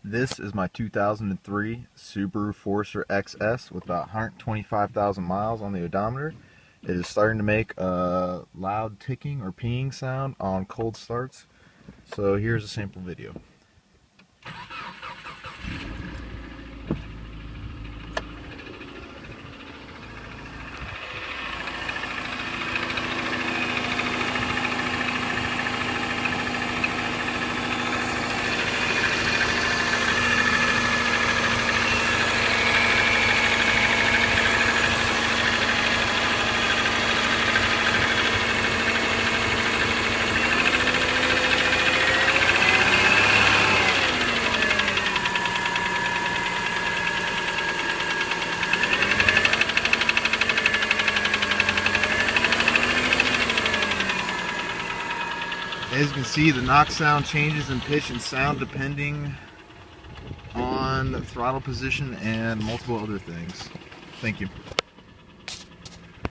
This is my 2003 Subaru Forester XS with about 125,000 miles on the odometer. It is starting to make a loud ticking or pinging sound on cold starts. So here's a sample video. As you can see, the knock sound changes in pitch and sound depending on throttle position and multiple other things. Thank you.